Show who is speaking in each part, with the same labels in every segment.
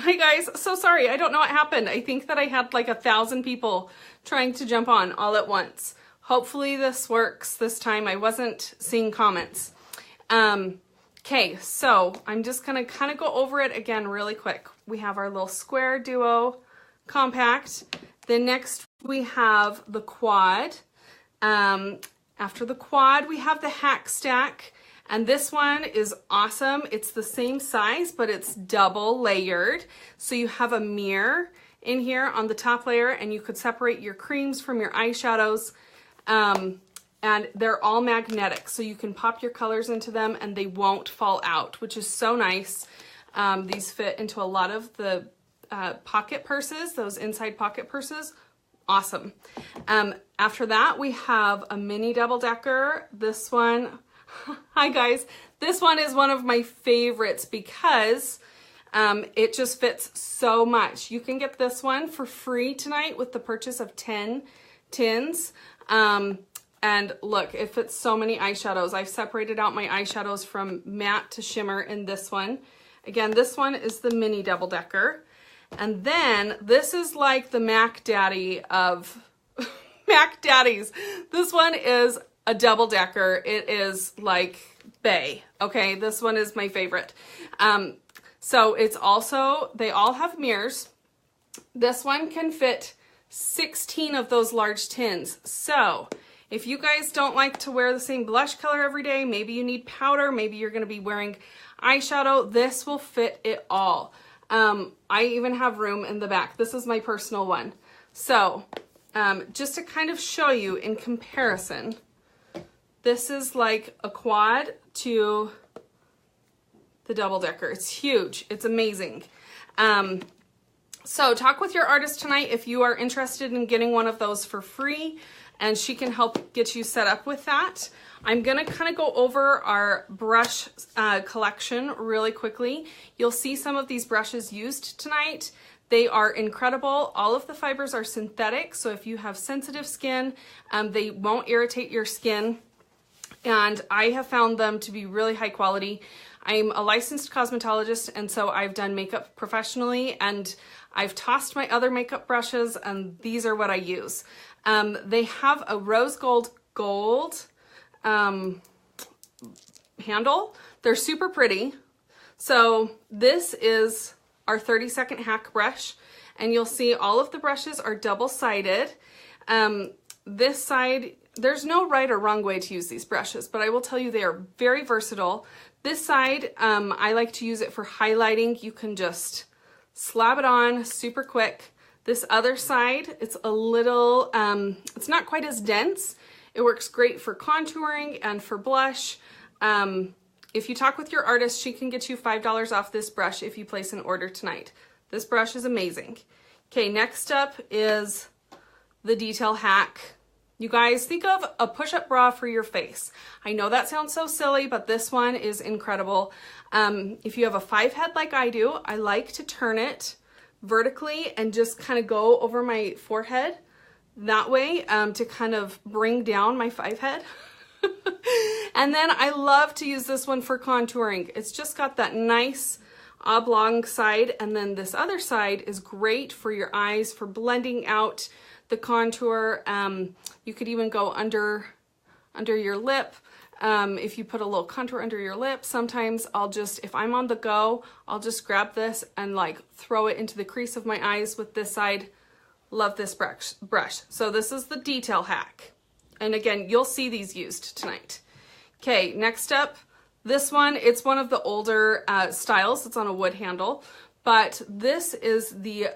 Speaker 1: Hi guys, so sorry, I don't know what happened. I think that I had like 1,000 people trying to jump on all at once. Hopefully this works this time. I wasn't seeing comments. Okay, so I'm just gonna kind of go over it again really quick. We have our little square duo compact. Then next we have the quad. After the quad, we have the hack stack. And this one is awesome. It's the same size, but it's double layered. So you have a mirror in here on the top layer, and you could separate your creams from your eyeshadows. And they're all magnetic, so you can pop your colors into them and they won't fall out, which is so nice. These fit into a lot of the pocket purses, those inside pocket purses. Awesome. After that, we have a mini double decker. This one, hi guys, this one is one of my favorites because it just fits so much. You can get this one for free tonight with the purchase of 10 tins. And look, it fits so many eyeshadows. I've separated out my eyeshadows from matte to shimmer in this one. Again, this one is the mini double decker. And then this is like the Mac Daddy of Mac Daddies. This one is a double decker. It is like bae. Okay, this one is my favorite. So it's also, they all have mirrors. This one can fit 16 of those large tins. So if you guys don't like to wear the same blush color every day, maybe you need powder, maybe you're gonna be wearing eyeshadow, this will fit it all. I even have room in the back. This is my personal one. So just to kind of show you in comparison, this is like a quad to the double decker. It's huge. It's amazing. So talk with your artist tonight if you are interested in getting one of those for free, and she can help get you set up with that. I'm gonna kind of go over our brush collection really quickly. You'll see some of these brushes used tonight. They are incredible. All of the fibers are synthetic, so if you have sensitive skin, they won't irritate your skin. And I have found them to be really high quality. I'm a licensed cosmetologist, and so I've done makeup professionally, and I've tossed my other makeup brushes, and these are what I use. They have a rose gold handle. They're super pretty. So this is our 30-second hack brush, and you'll see all of the brushes are double-sided. This side, there's no right or wrong way to use these brushes, but I will tell you they are very versatile. This side, I like to use it for highlighting. You can just slap it on super quick. This other side, it's a little, it's not quite as dense. It works great for contouring and for blush. If you talk with your artist, she can get you $5 off this brush if you place an order tonight. This brush is amazing. Okay, next up is the detail hack. You guys, think of a push-up bra for your face. I know that sounds so silly, but this one is incredible. If you have a 5-head like I do, I like to turn it vertically and just kind of go over my forehead that way to kind of bring down my 5-head. And then I love to use this one for contouring. It's just got that nice oblong side, and then this other side is great for your eyes, for blending out the contour. You could even go under your lip. If you put a little contour under your lip, sometimes I'll just, if I'm on the go, I'll just grab this and like throw it into the crease of my eyes with this side. Love this brush. So this is the detail hack. And again, you'll see these used tonight. Okay, next up, this one, it's one of the older styles. It's on a wood handle, but this is the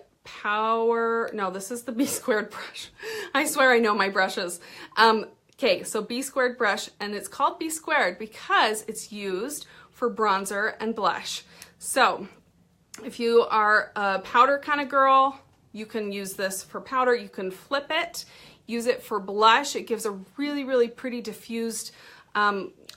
Speaker 1: this is the B squared brush. I swear I know my brushes. Okay, so B squared brush, and it's called B squared because it's used for bronzer and blush. So if you are a powder kind of girl, you can use this for powder. You can flip it, use it for blush. It gives a really, really pretty diffused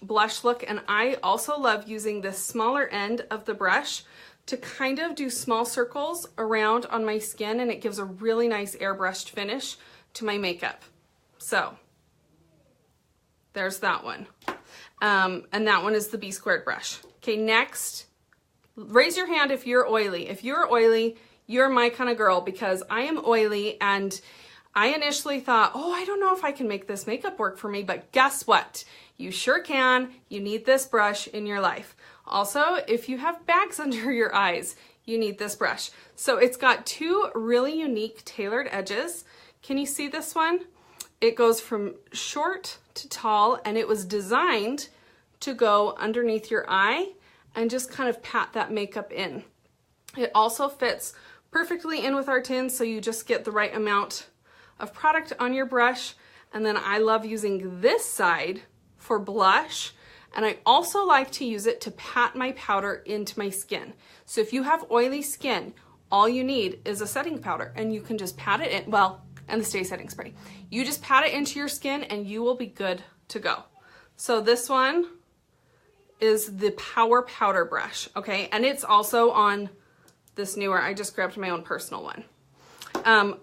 Speaker 1: blush look. And I also love using this smaller end of the brush to kind of do small circles around on my skin, and it gives a really nice airbrushed finish to my makeup. So there's that one. And that one is the B squared brush. Okay, next, Raise your hand if you're oily. If you're oily, you're my kind of girl, because I am oily, and I initially thought, oh, I don't know if I can make this makeup work for me, but guess what? You sure can. You need this brush in your life. Also, if you have bags under your eyes, you need this brush. So it's got two really unique tailored edges. Can you see this one? It goes from short to tall, and it was designed to go underneath your eye and just kind of pat that makeup in. It also fits perfectly in with our tins, so you just get the right amount of product on your brush. And then I love using this side for blush, and I also like to use it to pat my powder into my skin. So if you have oily skin, all you need is a setting powder, and you can just pat it in, well, and the Stay Setting Spray. You just pat it into your skin and you will be good to go. So this one is the Power Powder Brush, okay? And it's also on this newer, I just grabbed my own personal one.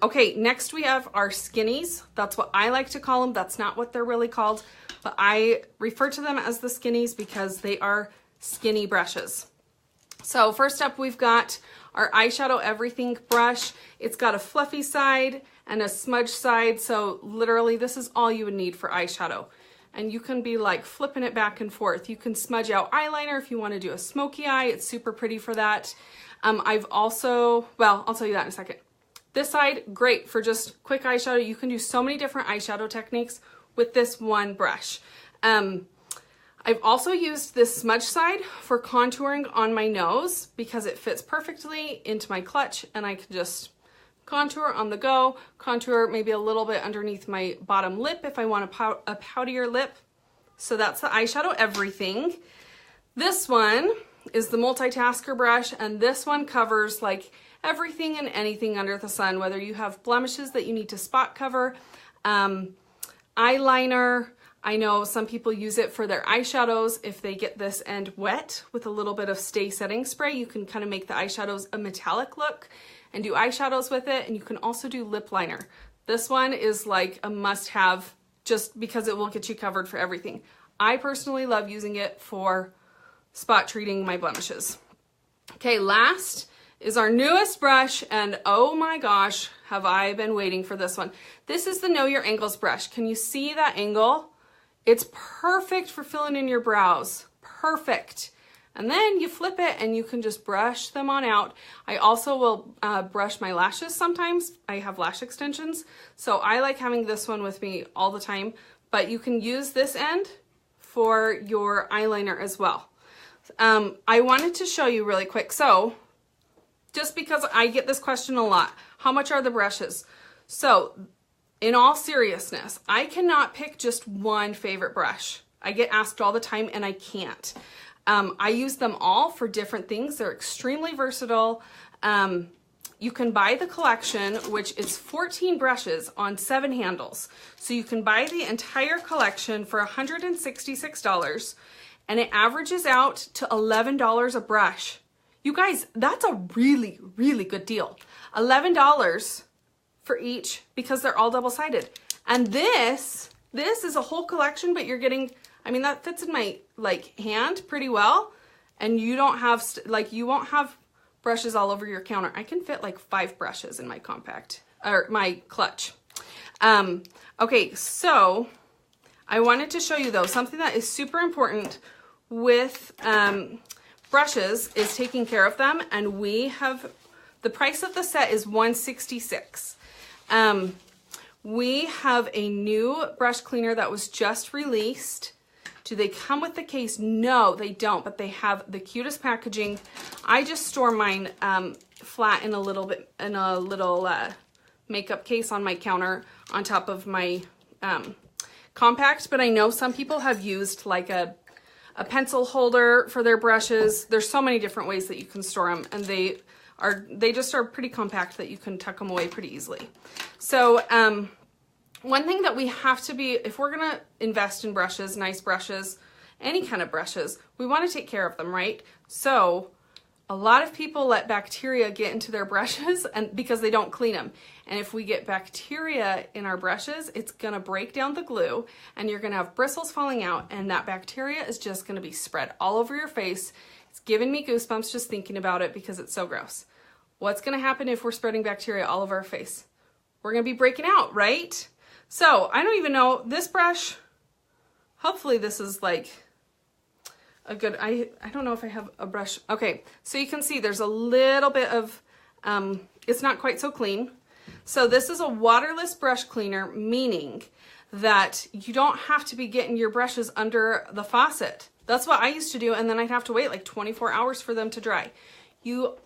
Speaker 1: Okay, next we have our skinnies. That's what I like to call them. That's not what they're really called, but I refer to them as the skinnies because they are skinny brushes. So first up, we've got our Eyeshadow Everything brush. It's got a fluffy side and a smudge side, so literally this is all you would need for eyeshadow. And you can be like flipping it back and forth. You can smudge out eyeliner if you want to do a smoky eye. It's super pretty for that. I've also, well, I'll tell you that in a second. This side, great for just quick eyeshadow. You can do so many different eyeshadow techniques with this one brush. I've also used this smudge side for contouring on my nose because it fits perfectly into my clutch, and I can just contour on the go, contour maybe a little bit underneath my bottom lip if I want a poutier lip. So that's the Eyeshadow Everything. This one is the Multitasker brush, and this one covers like everything and anything under the sun, whether you have blemishes that you need to spot cover, eyeliner. I know some people use it for their eyeshadows. If they get this end wet with a little bit of Stay Setting Spray, you can kind of make the eyeshadows a metallic look and do eyeshadows with it. And you can also do lip liner. This one is like a must-have just because it will get you covered for everything. I personally love using it for spot treating my blemishes. Okay, last is our newest brush, and oh my gosh, have I been waiting for this one. This is the Know Your Angles brush. Can you see that angle? It's perfect for filling in your brows. Perfect. And then you flip it and you can just brush them on out. I also will brush my lashes sometimes. I have lash extensions, so I like having this one with me all the time, but you can use this end for your eyeliner as well. I wanted to show you really quick. So just because I get this question a lot, how much are the brushes? So in all seriousness, I cannot pick just one favorite brush. I get asked all the time and I can't. I use them all for different things. They're extremely versatile. You can buy the collection, which is 14 brushes on 7 handles. So you can buy the entire collection for $166, and it averages out to $11 a brush. You guys, that's a really, really good deal. $11 for each because they're all double-sided. And this is a whole collection, but you're getting, I mean, that fits in my like hand pretty well, and you don't have you won't have brushes all over your counter. I can fit like 5 brushes in my compact or my clutch. Okay, so I wanted to show you though something that is super important with brushes is taking care of them, and we have the price of the set is $166. We have a new brush cleaner that was just released. Do they come with the case? No, they don't, but they have the cutest packaging. I just store mine flat in a little makeup case on my counter on top of my compact, but I know some people have used like a pencil holder for their brushes. There's so many different ways that you can store them, and they just are pretty compact that you can tuck them away pretty easily. So one thing that we have to be, if we're gonna invest in brushes, nice brushes, any kind of brushes, we want to take care of them, right? So a lot of people let bacteria get into their brushes and because they don't clean them. And if we get bacteria in our brushes, it's gonna break down the glue and you're gonna have bristles falling out, and that bacteria is just gonna be spread all over your face. It's It's giving me goosebumps just thinking about it because it's so gross. What's gonna happen if we're spreading bacteria all over our face? We're gonna be breaking out, right? So I don't even know, this brush, hopefully this is like a good, I don't know if I have a brush. Okay, so you can see there's a little bit of, it's not quite so clean. So this is a waterless brush cleaner, meaning that you don't have to be getting your brushes under the faucet. That's what I used to do, and then I'd have to wait like 24 hours for them to dry.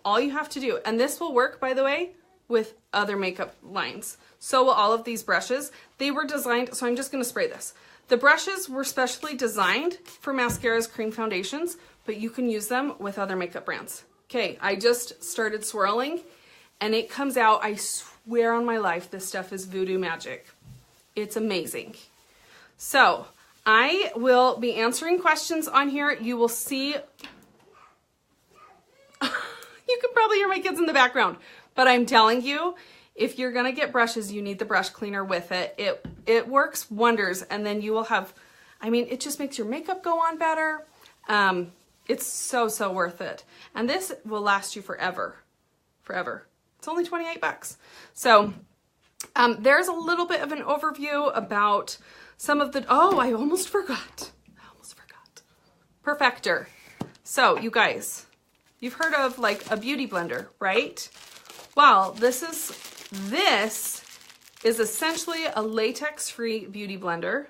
Speaker 1: All you have to do, and this will work, by the way, with other makeup lines. So will all of these brushes. They were designed, so I'm just gonna spray this. The brushes were specially designed for mascaras, cream foundations, but you can use them with other makeup brands. Okay, I just started swirling, and it comes out, I swear on my life, this stuff is voodoo magic. It's amazing. So I will be answering questions on here. You will see, you can probably hear my kids in the background, but I'm telling you, if you're gonna get brushes, you need the brush cleaner with it. It works wonders, and then you will have, I mean, it just makes your makeup go on better. It's so, so worth it. And this will last you forever, forever. It's only 28 bucks. So there's a little bit of an overview about some of the, oh, I almost forgot. Perfector. So you guys, you've heard of like a beauty blender, right? Well, this is essentially a latex-free beauty blender.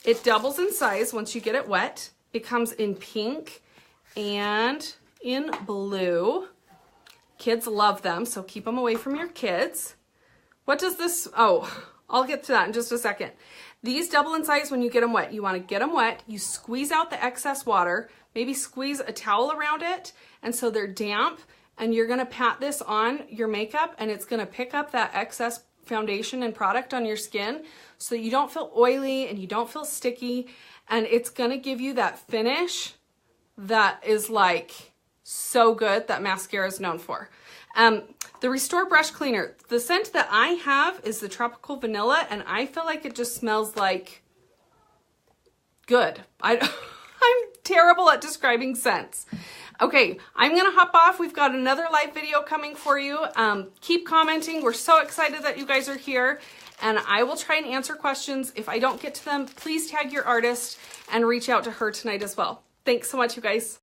Speaker 1: It doubles in size once you get it wet. It comes in pink and in blue. Kids love them, so keep them away from your kids. What does this, oh, I'll get to that in just a second. These double in size when you get them wet. You want to get them wet, you squeeze out the excess water, maybe squeeze a towel around it, and so they're damp, and you're gonna pat this on your makeup, and it's gonna pick up that excess foundation and product on your skin so you don't feel oily and you don't feel sticky, and it's gonna give you that finish that is like so good that mascara is known for. The Restore Brush Cleaner, the scent that I have is the Tropical Vanilla, and I feel like it just smells like good. I'm terrible at describing scents. Okay, I'm gonna hop off. We've got another live video coming for you. Keep commenting. We're so excited that you guys are here, and I will try and answer questions. If I don't get to them, please tag your artist and reach out to her tonight as well. Thanks so much, you guys.